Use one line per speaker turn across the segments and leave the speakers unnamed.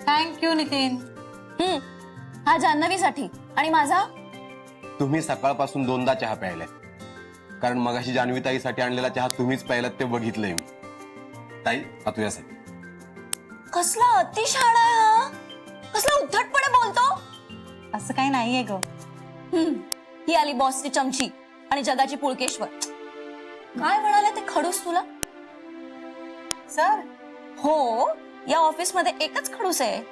Thank you Nitin.
हा जान्हवीसाठी आणि माझा.
तुम्ही सकाळपासून 2दा चहा प्यायलाय, कारण मगाशी जान्हवी ताईसाठी आणलेला चहा तुम्हीच प्यायलात ते बघितलंय मी. ताई हा तुझ्यासाठी.
कसला अतिशहाणा आहे हा, कसला उद्धटपणे बोलतो.
असं काही नाहीये ग.
ही आली बॉसची चमची आणि जगाची पुळकेश्वर. काय म्हणाले ते खडूस तुला?
सर.
हो, या ऑफिस मध्ये एकच खडूस आहे.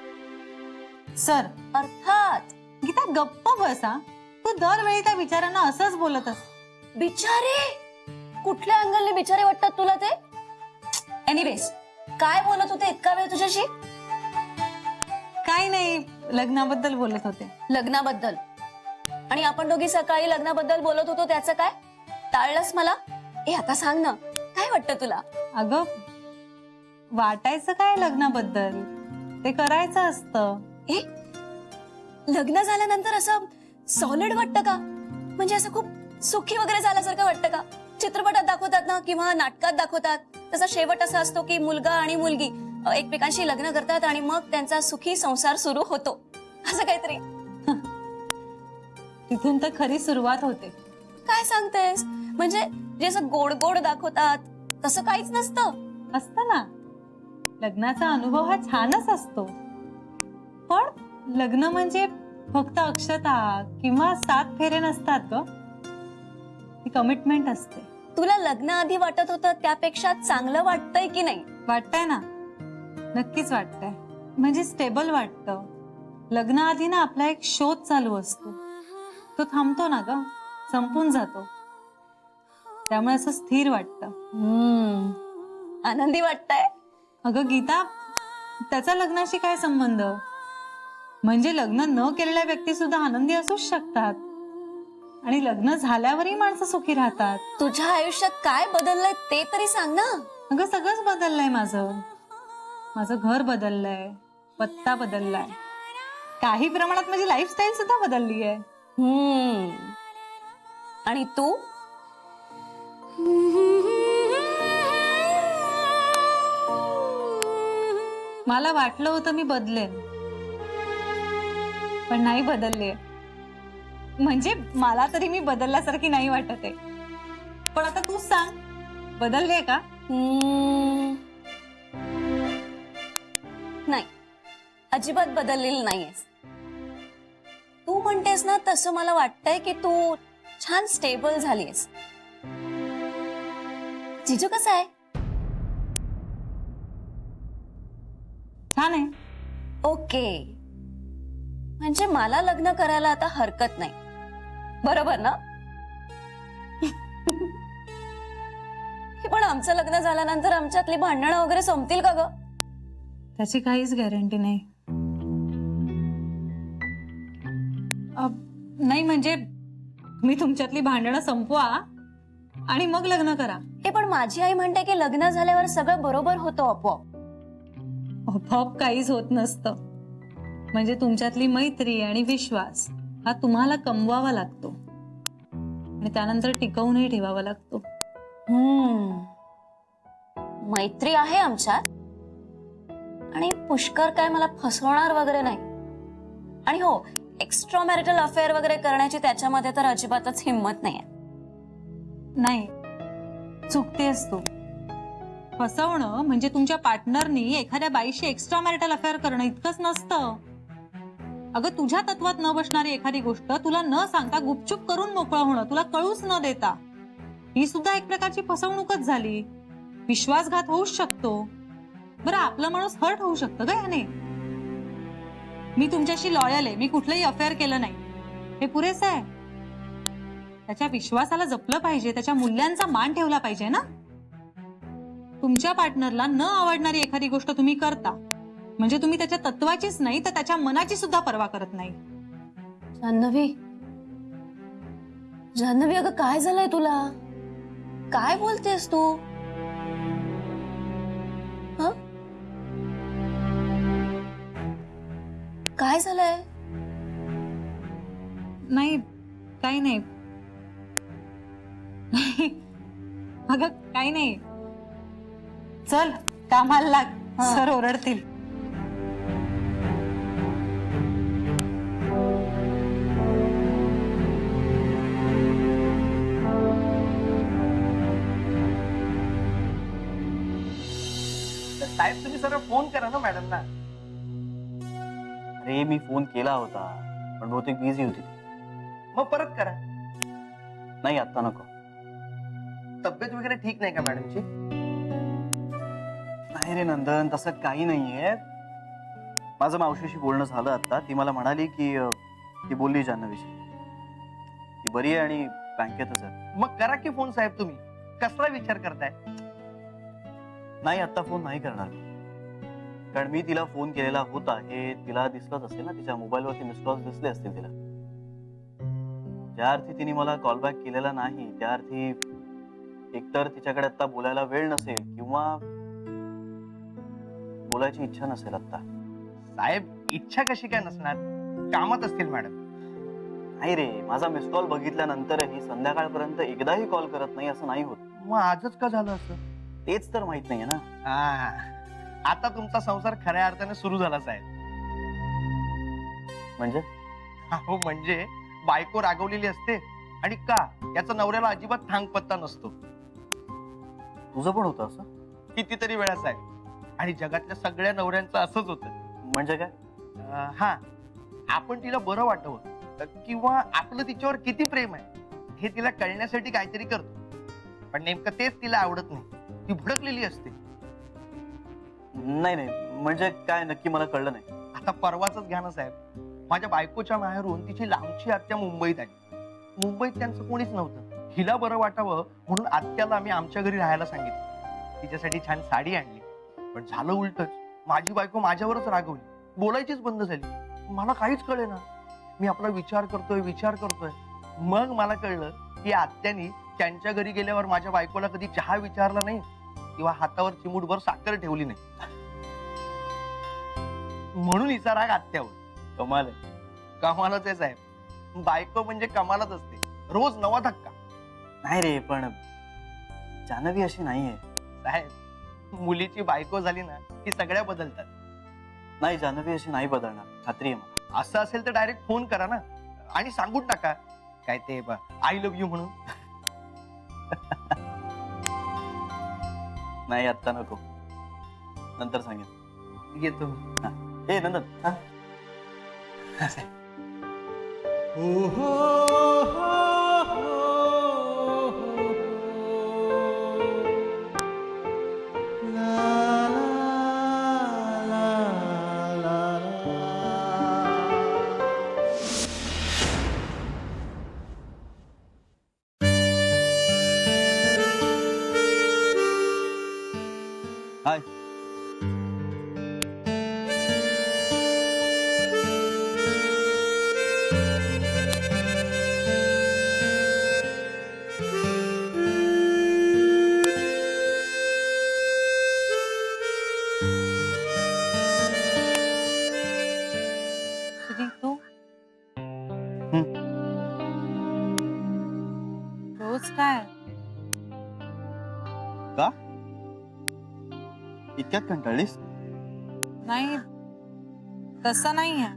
सर.
अर्थात.
गीता गप्प बसा. तू दरवेळी त्या विचारांना असंच बोलतस.
बिचारे? कुठल्या अँगलने बिचारे वाटतात तुला ते? एनिवेज, काय बोलत होते इतका वेळ तुझ्याशी?
काय नाही, लग्नाबद्दल बोलत होते.
लग्नाबद्दल? आणि आपण दोघी सकाळी लग्नाबद्दल बोलत होतो त्याचं काय? टाळलंस मला? आता सांग ना, काय वाटतं तुला?
अगं, वाटायचं काय लग्नाबद्दल, ते करायचं असतं.
लग्न झाल्यानंतर असं सॉलिड वाटतं का? म्हणजे असं खूप सुखी वगैरे झाल्यासारखं वाटतं का? चित्रपटात दाखवतात ना किंवा नाटकात दाखवतात तसा शेवट असा असतो की मुलगा आणि मुलगी एकमेकांशी लग्न करतात आणि मग त्यांचा सुखी संसार सुरू होतो, असं काहीतरी.
तिथून तर खरी सुरुवात होते.
काय सांगतेस? म्हणजे जे असं गोड गोड दाखवतात तसं काहीच नसतं.
असतं ना, लग्नाचा अनुभव हा छानच असतो, पण लग्न म्हणजे फक्त अक्षता किंवा 7 फेरे नसतात ग. ती कमिटमेंट असते.
तुला लग्न आधी वाटत होतं त्यापेक्षा चांगलं वाटतंय की नाही?
वाटतंय ना, नक्कीच वाटतंय. म्हणजे स्टेबल वाटतं. लग्न आधी ना आपला एक शोध चालू असतो, तो थांबतो ना ग, संपून जातो. त्यामुळे असं स्थिर वाटतं.
आनंदी वाटतंय?
अगं गीता, त्याचा लग्नाशी काय संबंध? म्हणजे लग्न न केलेल्या व्यक्ती सुद्धा आनंदी असूच शकतात, आणि लग्न झाल्यावरही माणसं सुखी राहतात.
तुझ्या आयुष्यात काय बदललंय ते तरी सांग ना.
अगं सगळंच बदललंय. माझं घर बदललंय, पत्ता बदललाय, काही प्रमाणात माझी लाईफस्टाईल सुद्धा बदलली आहे.
आणि तू?
मला वाटलं होतं मी बदलेन, पण नाही बदलले. म्हणजे मला तरी मी बदलल्यासारखी नाही वाटत आहे. पण आता तूच सांग, बदलले का?
नाही, अजिबात बदललेली नाहीयेस. तू म्हणतेस ना तसं मला वाटतंय की तू छान स्टेबल झालीयस. जिजू कसा आहे?
छान आहे.
ओके, म्हणजे मला लग्न करायला आता हरकत नाही, बरोबर ना? पण आमचं लग्न झाल्यानंतर आमच्यातली भांडणं वगैरे संपतील का ग?
त्याची काहीच गॅरंटी नाही. नाही म्हणजे मी तुमच्यातली भांडणं संपवा आणि मग लग्न करा.
पण माझी आई म्हणते की लग्न झाल्यावर सगळं बरोबर होतं आपोआप.
आपोआप काहीच होत नसतं. म्हणजे तुमच्यातली मैत्री आणि विश्वास हा तुम्हाला कमवावा लागतो आणि त्यानंतर टिकवूनही ठेवावा लागतो.
मैत्री आहे आमच्यात, आणि पुष्कर काय मला फसवणार वगैरे नाही. आणि हो, एक्स्ट्रा मॅरिटल अफेअर वगैरे करण्याची त्याच्यामध्ये तर अजिबातच हिंमत नाहीये.
नाही, चुकतेस तू. फसवणं म्हणजे तुमच्या पार्टनरनी एखाद्या बाईशी एक्स्ट्रा मॅरिटल अफेअर करणं इतकंच नसतं. अगं, तुझ्या तत्वात न बसणारी एखादी गोष्ट तुला न सांगता गुपचूप करून मोकळं होणं, तुला कळूच न देता, ही सुद्धा एक प्रकारची फसवणूकच झाली. विश्वासघात होऊच शकतो. बरं, आपला माणूस हर्ट होऊ शकतं का याने? मी तुमच्याशी लॉयल आहे, मी कुठलंही अफेअर केलं नाही, हे पुरेसं आहे. त्याच्या विश्वासाला जपलं पाहिजे, त्याच्या मूल्यांचा मान ठेवला पाहिजे ना. तुमच्या पार्टनरला न आवडणारी एखादी गोष्ट तुम्ही करता म्हणजे तुम्ही त्याच्या तत्वाचीच नाही तर त्याच्या मनाची सुद्धा पर्वा करत नाही.
जान्हवी, अगं काय झालंय तुला? काय बोलतेस तू? काय झालंय?
नाही, काही नाही. अगं काही नाही. चल कामाला लाग, सर ओरडतील.
साहेब तुम्ही सरळ फोन करा ना मॅडमना.
अरे मी फोन केला होता पण बहुतेक बिझी होती ती.
मग परत करा.
नाही आता नको.
तब्येत वगैरे ठीक नाही का मॅडमची?
नाही रे नंदन, तसं काही नाहीये. माझं मावशीशी बोलणं झालं आता. ती मला म्हणाली की ती बोलली जान्हवीशी, ती बरी आहे आणि बँकेतच आहे.
मग करा की फोन साहेब. तुम्ही कसला विचार करताय?
नाही आता फोन नाही करणार मी. कारण मी तिला फोन केलेला होता हे तिला दिसलंच असेल ना, तिच्या मोबाईलवरती मिस कॉल्स दिसले असतील तिला. ज्या अर्थी तिने मला कॉल बॅक केलेला नाही त्या अर्थी एकतर तिच्याकडे आता बोलायला वेळ नसेल किंवा बोलायची इच्छा नसेल आता.
साहेब इच्छा कशी काय नसणार? कामात असतील मॅडम.
नाही रे, माझा मिस कॉल बघितल्यानंतरही संध्याकाळपर्यंत एकदाही कॉल करत नाही असं नाही होत.
मग आजच का झालं असं?
तेच तर माहित नाहीये ना.
आता तुमचा संसार खऱ्या अर्थाने सुरू झाला साहेब.
म्हणजे
हो म्हणजे बायको रागवलेली असते आणि का याचा नवऱ्याला अजिबात थांग पत्ता नसतो.
तुझं पण होतं असं?
कितीतरी वेळा साहेब. आणि जगातल्या सगळ्या नवऱ्यांचं असंच होतं.
म्हणजे काय?
हा, आपण तिला बरं वाटावं किंवा आपलं तिच्यावर किती प्रेम आहे हे तिला कळण्यासाठी काहीतरी करतो, पण नेमकं तेच तिला आवडत नाही. ती भडकलेली असते.
नाही नाही, म्हणजे काय नक्की मला कळलं नाही.
आता परवाच घ्या ना साहेब, माझ्या बायकोच्या माहेरून तिची लांबची आत्या मुंबईत आली. मुंबईत त्यांचं कोणीच नव्हतं. हिला बरं वाटावं म्हणून आत्याला आम्ही आमच्या घरी राहायला सांगितलं. तिच्यासाठी छान साडी आणली. पण झालं उलटच. माझी बायको माझ्यावरच रागवली, बोलायचीच बंद झाली. मला काहीच कळेना. मी आपला विचार करतोय. मग मला कळलं की आत्यानी त्यांच्या घरी गेल्यावर माझ्या बायकोला कधी चहा विचारला नाही किंवा हातावर चिमूटभर साखर ठेवली नाही. म्हणून हिचा राग आत्यावर.
कमाल आहे.
कमालच आहे साहेब. बायको म्हणजे कमालच असते. रोज नवा धक्का.
नाही रे, पण जान्हवी अशी नाहीये.
साहेब मुलीची बायको झाली ना की सगळ्या बदलतात.
नाही, जान्हवी अशी नाही बदलणार, खात्री आहे मला.
असं असेल तर डायरेक्ट फोन करा ना आणि सांगून टाका काय ते आय लव्ह यू म्हणून.
नाही आत्ता नको, नंतर सांगेन.
येतो मी.
ए नंदन, हा हाय.
श्री तू रोज काय?
का इतक्यात कंटाळलीस?
नाही तसं नाहीये.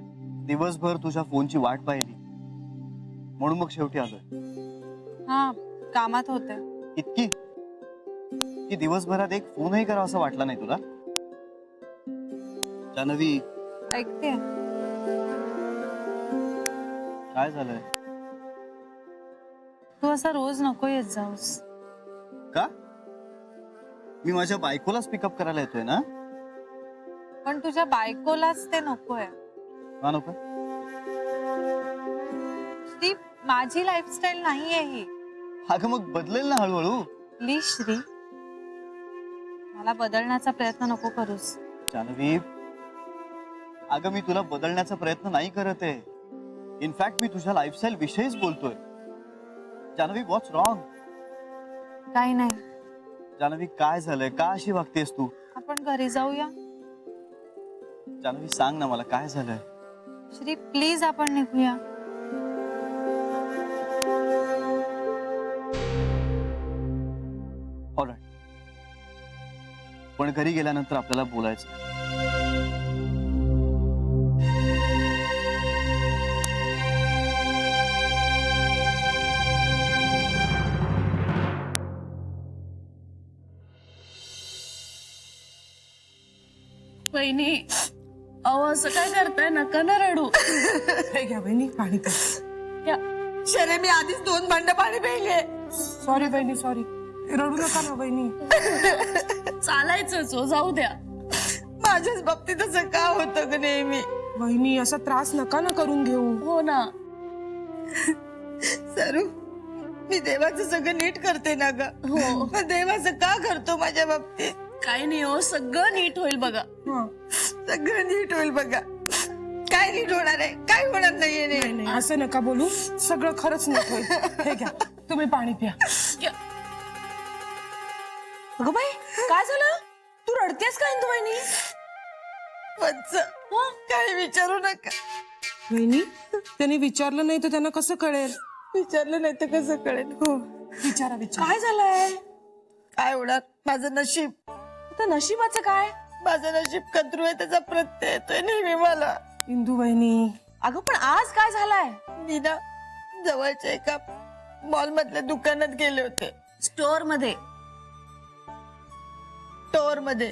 दिवसभर तुझ्या फोनची वाट पाहिली म्हणून मग शेवटी आलोय.
हा, कामात होते.
इतकी की दिवसभरात एक फोनही करा असं वाटलं नाही तुला? जान्हवी,
ऐकते.
काय झालंय?
तू असा रोज नको येत जाऊस.
का? मी माझ्या बायकोलाच पिकअप करायला येतोय ना?
पण तुझ्या बायकोलाच ते नकोय.
का नको?
श्री, माझी लाईफस्टाईल नाहीये ही.
अगं मग बदलेल ना हळूहळू.
प्लीज श्री, मला बदलण्याचा प्रयत्न नको करूस.
जान्हवी, अगं मी तुला बदलण्याचा प्रयत्न नाही करत आहे. इनफॅक्ट मी तुझ्या लाईफस्टाईल विषयीच बोलतोय. जान्हवी, व्हॉट्स रॉंग?
काही नाही.
जान्हवी, काय झालंय? का अशी वागतेस तू?
आपण घरी जाऊया.
जान्हवी, सांग ना मला काय झालंय?
श्री प्लीज आपण निघूया.
ऑलराईट, पण घरी गेल्यानंतर आपल्याला बोलायचं.
वहिनी अहो असं काय करताय, नका ना रडू.
हे घ्या बहिणी पाणी प्या.
या.
शरे मी आधीच 2 भांड पाणी प्यायले. सॉरी बहिणी सॉरी. रडू नका ना बहिणी.
चालायचंच हो, जाऊ द्या.
माझ्याच बाबतीत असं का होतं ग नेहमी. बहिणी असा त्रास नका ना करून घेऊ.
हो ना.
सरू मी देवाचं सगळं नीट करते ना ग.
हो.
मग देव असं का करतो माझ्या बाबतीत.
काही नाही हो, सगळं नीट होईल बघा.
सगळं नीट होईल बघा. काय नीट होणार आहे, काय होणार नाहीये. नाही असं नका बोलू, सगळं खरंच नीट होईल. हे घ्या तुम्ही पाणी प्या.
अगं बाई काय झालं, तू रडतेस का इंदू वहिनी?
काही विचारू नका. बहिणी त्यांनी विचारलं नाही तर त्यांना कसं कळेल. विचारलं नाही तर कसं कळेल. हो विचारा विचारा.
काय झालंय?
काय होणार, माझं नशीब.
तर नशिबाचं काय?
माझं नशीब कत्रू आहे, त्याचा प्रत्यय येतोय नेहमी मला. इंदू बहिणी
अगं पण आज काय झालंय?
मी ना जवळच्या एका मॉल मधल्या दुकानात गेले होते.
स्टोअर मध्ये?
स्टोअर मध्ये.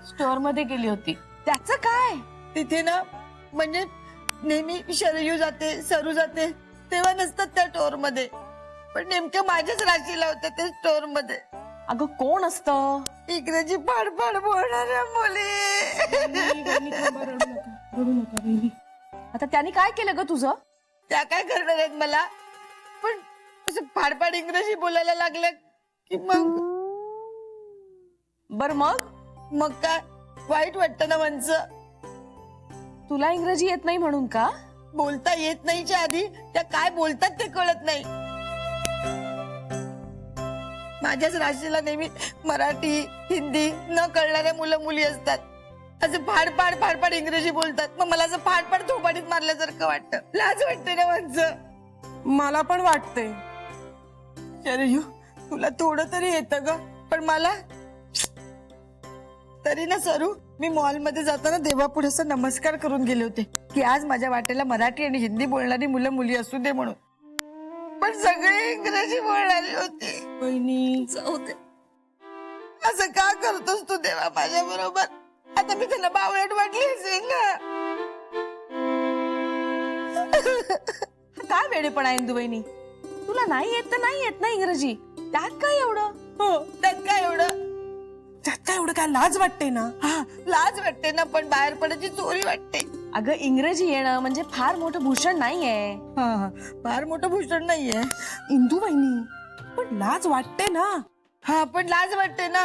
स्टोअर मध्ये गेली होती, त्याचं काय?
तिथे ना म्हणजे नेहमी शरयू जाते, सरू जाते तेव्हा नसतात त्या स्टोअर मध्ये, पण नेमकं माझ्याच राशीला होत्या ते स्टोअर मध्ये.
अगं कोण असतं?
इंग्रजी फाडफाड बोलणाऱ्या मुली.
आता त्याने काय केलं ग तुझं?
त्या काय करणार आहेत मला, पण असं फाडफाड इंग्रजी बोलायला लागल्या की मग
बर मग
काय वाईट वाटतं ना माणसं.
तुला इंग्रजी येत नाही म्हणून का?
बोलता येत नाहीच्या आधी त्या काय बोलतात ते कळत नाही. माझ्याच राशीला नेहमी मराठी हिंदी न कळणाऱ्या मुलं मुली असतात. असं फाडफाड फाडफाड इंग्रजी बोलतात. मग मला असं फाडफाड थोपाडीत मारल्यासारखं वाटतं. लाज वाटते ना माणसं. मला पण वाटते. शरयू तुला थोडं तरी येतं ग, पण मला तरी ना सरू, मी मॉल मध्ये जाताना देवापुढे असं नमस्कार करून गेले होते की आज माझ्या वाटेला मराठी आणि हिंदी बोलणारी मुलं मुली असू दे म्हणून. पण सगळे इंग्रजी बोलणारी होती. बहिणी
जाऊ दे.
असं का करतोस तू देवा माझ्या बरोबर. आता मी त्यांना बावळट वाटली असेल ना.
काय वेडेपणा इंदू वहिनी, तुला नाही येत तर नाही येत ना इंग्रजी, त्यात काय एवढं?
हो त्यात काय एवढं. त्यात काय एवढं, काय लाज वाटते ना. हा लाज वाटते ना, पण बाहेर पडायची चोरी वाटते.
अगं इंग्रजी येणं म्हणजे फार मोठं भूषण नाहीये.
हा फार मोठं भूषण नाहीये इंदू बहिणी, पण लाज वाटते ना. हा पण लाज वाटते ना.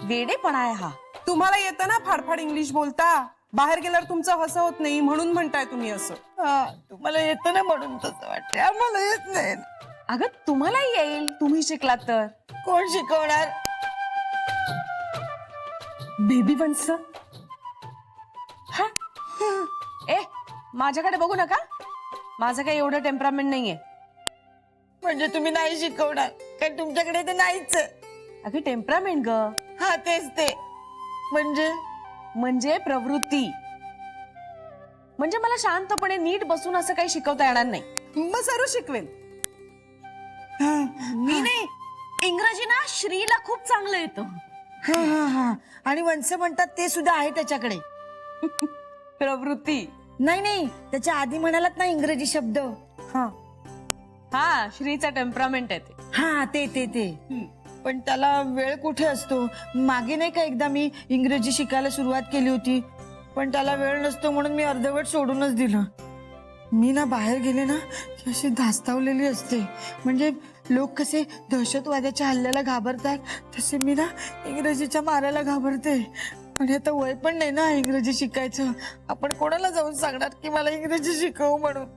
वेडेपणा आहे हा.
तुम्हाला येतं ना फाडफाड इंग्लिश बोलता. बाहेर गेल्यावर तुमचं हसं होत नाही म्हणून म्हणताय तुम्ही असं. हा तुम्हाला येतं ना म्हणून तसं वाटते, आम्हाला येत नाही.
अगं तुम्हालाही येईल, तुम्ही शिकलात तर.
कोण शिकवणार. बेबी वंस.
ए माझ्याकडे बघू नका, माझं काही एवढं टेम्परामेंट नाहीये.
म्हणजे तुम्ही नाही शिकवणार कारण तुमच्याकडे ते नाहीच.
अगं टेम्परामेंट ग.
हा तेच ते.
म्हणजे प्रवृत्ती. म्हणजे मला शांतपणे नीट बसून असं काही शिकवता येणार नाही.
मग सर्व शिकवेल.
मी नाही, इंग्रजी ना श्रीला खूप चांगलं येतं.
आणि वंश म्हणतात ते सुद्धा आहे त्याच्याकडे.
प्रवृत्ती
नाही नाही, त्याच्या आधी म्हणालात ना इंग्रजी शब्द.
हा श्रीचा टेम्परामेंट आहे ते.
हा ते ते ते पण त्याला वेळ कुठे असतो. मागे नाही का एकदा मी इंग्रजी शिकायला सुरुवात केली होती, पण त्याला वेळ नसतो म्हणून मी अर्धवट सोडूनच दिलं. मी ना बाहेर गेले ना की अशी धास्तावलेली असते. म्हणजे लोक कसे दहशतवाद्याच्या हल्ल्याला घाबरतात तसे मी ना इंग्रजीच्या मारायला घाबरते. आणि आता वय पण नाही ना इंग्रजी शिकायचं. आपण कोणाला जाऊन सांगणार की मला इंग्रजी शिकव म्हणून.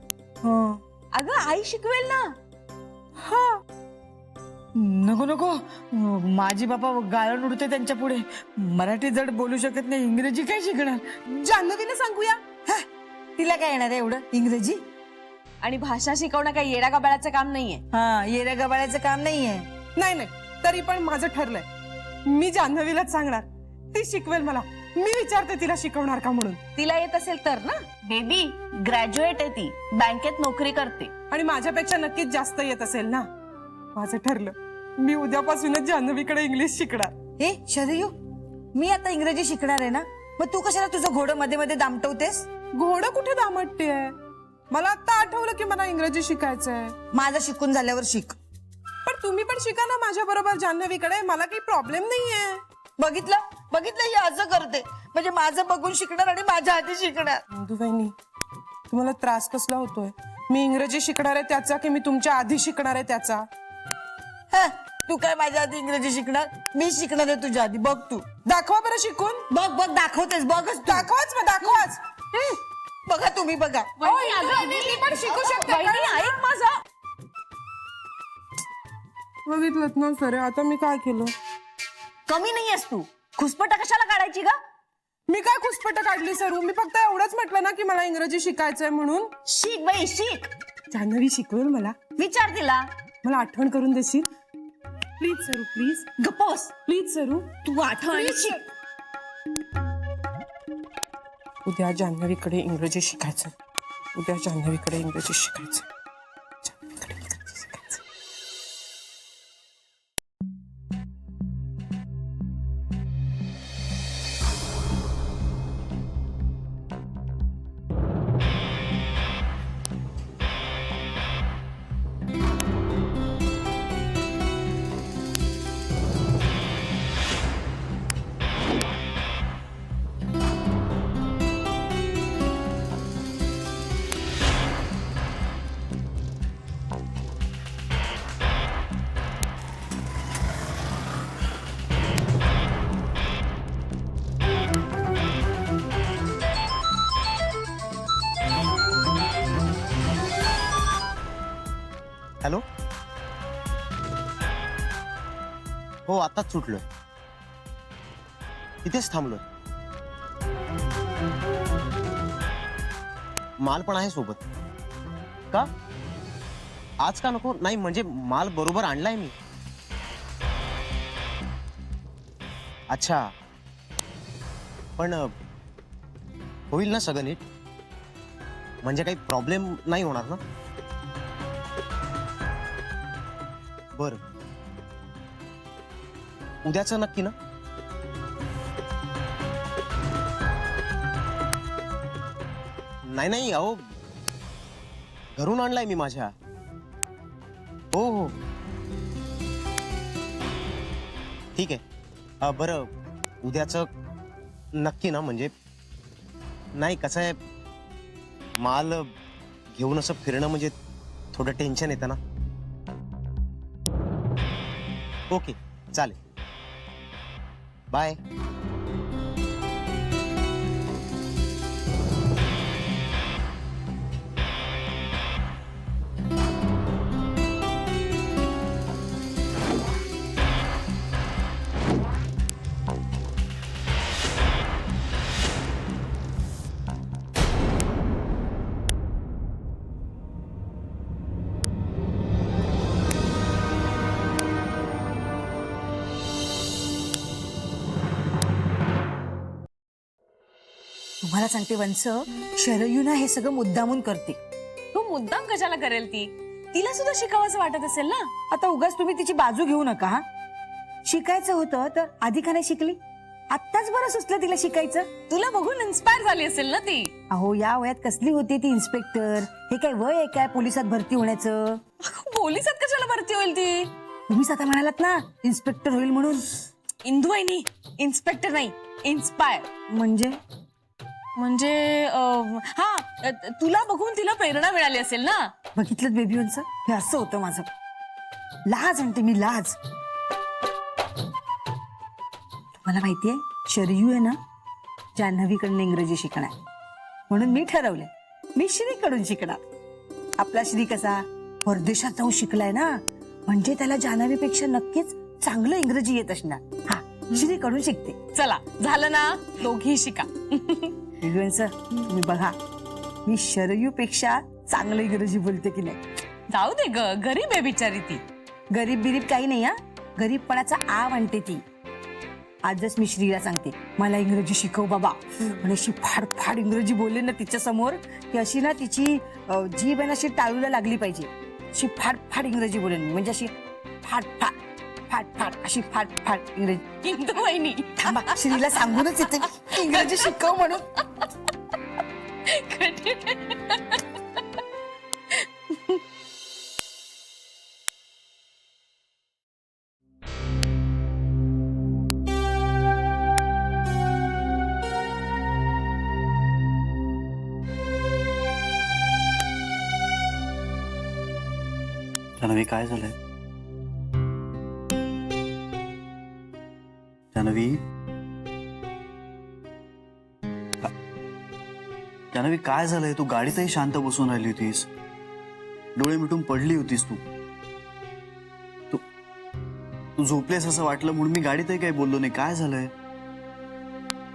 अगं आई शिकवेल ना.
नको नको, माझी बाबा गाळण उडते त्यांच्या पुढे. मराठी जड बोलू शकत नाही, इंग्रजी काय शिकणार. जान्हवीला सांगूया. तिला काय येणार आहे एवढं इंग्रजी.
आणि भाषा शिकवणं काही येडा गबाळाचं काम नाहीये.
हा येऱ्या गबाळ्याचं काम नाहीये. नाही नाही, तरी पण माझं ठरलंय
मी जान्हवीलाच सांगणार, ती शिकवेल मला. मी विचारते तिला शिकवणार का म्हणून.
तिला येत असेल तर ना. बेबी ग्रॅज्युएट आहे ती, बँकेत नोकरी करते.
आणि माझ्यापेक्षा नक्कीच जास्त येत असेल ना. माझं ठरलं, मी उद्यापासूनच जान्हवीकडे इंग्लिश शिकणार.
ए शरयू, मी आता इंग्रजी शिकणार आहे ना, मग तू कशाला तुझं घोडं मध्ये मध्ये दामटवतेस?
घोडं कुठे दामटतेय? मला आता आठवलं की मला इंग्रजी शिकायचंय.
माझं शिकून झाल्यावर शिक.
पण तुम्ही पण शिका ना माझ्या बरोबर जान्हवीकडे, मला काही प्रॉब्लेम नाहीये.
बघितलं बघितलं, ही असं करते, म्हणजे माझं बघून शिकणार आणि माझ्या आधी शिकणार.
इंदुबाईंनी, तुम्हाला त्रास कसला होतोय? मी इंग्रजी शिकणार आहे त्याचा की मी तुमच्या आधी शिकणार आहे त्याचा?
हा, तू काय माझ्या आधी इंग्रजी शिकणार? मी शिकणार आहे तुझ्या आधी. बघ तू,
दाखवा बरं शिकून.
बघ बघ, दाखवतेस, बघच तू.
दाखवाच मग, दाखवाच.
बघा तुम्ही बघा.
मी पण शिकू शकते.
ऐक माझं.
बघितलं ना सर, आता मी काय केलं?
कमी नाहीयेस तू. खुसपटा कशाला काढायची ग?
मी काय खुसपट काढली सरू? मी फक्त एवढंच म्हटलं ना की मला इंग्रजी शिकायचंय म्हणून.
शिक बाई शिक.
जान्हवी शिकवेल मला.
विचार तिला.
मला आठवण करून देशील प्लीज सरू? प्लीज
गप्पोस.
प्लीज सरू.
तू आठवण शिक.
उद्या जान्हवीकडे इंग्रजी शिकायचं. उद्या जान्हवीकडे इंग्रजी शिकायचं. जान्हवीकडे इंग्रजी शिकायचं.
हॅलो, हो आताच सुटलोय, इथेच थांबलोय. माल पण आहे सोबत. का आज का नको? नाही म्हणजे माल बरोबर आणलाय मी. अच्छा, पण होईल ना सगळं नीट? म्हणजे काही प्रॉब्लेम नाही होणार ना? बर, उद्याच नक्की ना? नाही नाही, अहो घरून आणलाय मी माझ्या. हो हो ठीक आहे. बरं, उद्याच नक्की ना? म्हणजे नाही, कसं आहे, माल घेऊन असं फिरणं म्हणजे थोडं टेन्शन येतं ना. ओके, चालेल, बाय.
तुम्हाला सांगते वंश, शरयू ना हे सगळं मुद्दामून करते.
तू मुद्दाम कशाला करेल ती? तिला सुद्धा शिकावंसं वाटत असेल ना.
आता उगाच तुम्ही तिची बाजू घेऊ नका. हा, शिकायचं होतं तर आधी का नाही शिकली? आत्ताच बरं सुचलं तिला शिकायचं.
तुला बघून इन्स्पायर झाली असेल ना ती.
अहो, या वयात कसली होती ती इन्स्पेक्टर? हे काय वय आहे काय पोलिसात भरती होण्याचं?
पोलिसात कशाला भरती होईल ती?
तुम्हीच आता म्हणालात ना इन्स्पेक्टर होईल म्हणून.
इंदुबाईनी इन्स्पेक्टर नाही, इन्स्पायर.
म्हणजे
तुला बघून तिला प्रेरणा मिळाली असेल ना.
बघितलं बेबी वंश, हे असं होतं माझं. लाज आणते मी, लाज. तुम्हाला माहितीये, शरयू आहे ना जान्हवीकडनं इंग्रजी शिकणार, म्हणून मी ठरवलंय मी श्रीकडून शिकणार. आपला श्री कसा परदेशात जाऊन शिकलाय ना, म्हणजे त्याला जान्हवीपेक्षा नक्कीच चांगलं इंग्रजी येत असणार. हा, श्रीकडून शिकते.
चला, झालं ना, दोघी शिका.
बेबी तुम्ही बघा, मी शरयू पेक्षा चांगलं इंग्रजी बोलते की नाही.
जाऊ दे ग, गरीब आहे बिचारी ती.
गरीब बिरीब काही नाही. हा, गरीबपणाचा आव आणते ती. आजच मी श्रीला सांगते मला इंग्रजी शिकव बाबा. आणि अशी फाड फाड इंग्रजी बोलले ना तिच्या समोर की अशी ना तिची जीभ आहे ना अशी टाळूला लागली पाहिजे. अशी फाड फाड इंग्रजी बोलेन म्हणजे अशी फाड फाड फाड फाड अशी फाड फाड इंग्रजी.
इंदू वहिनी
थांबा, श्रीला सांगूनच येते इंग्रजी शिकव म्हणून.
जान्हवी काय झालंय? जान्हवी जान्हवी काय झालंय? तू गाडीतही शांत बसून राहिली होतीस, डोळे मिटून पडली होतीस. तू झोपलेस असं वाटलं म्हणून मी गाडीतही काही बोललो नाही. काय झालंय?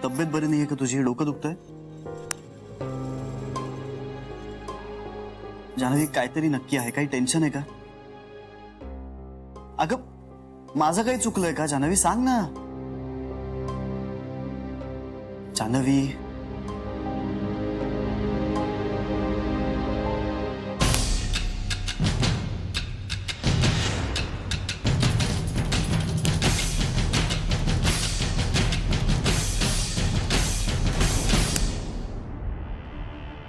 तब्येत बरी नाहीये का तुझी? डोकं दुखतंय? जान्हवी काहीतरी नक्की आहे, काही टेन्शन आहे का? अगं माझं काही चुकलंय का जान्हवी? सांग ना जान्हवी.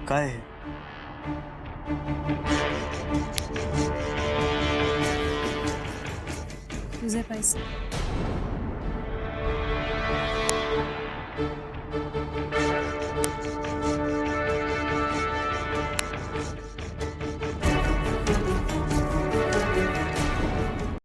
काय आहे?
तुझे पैसे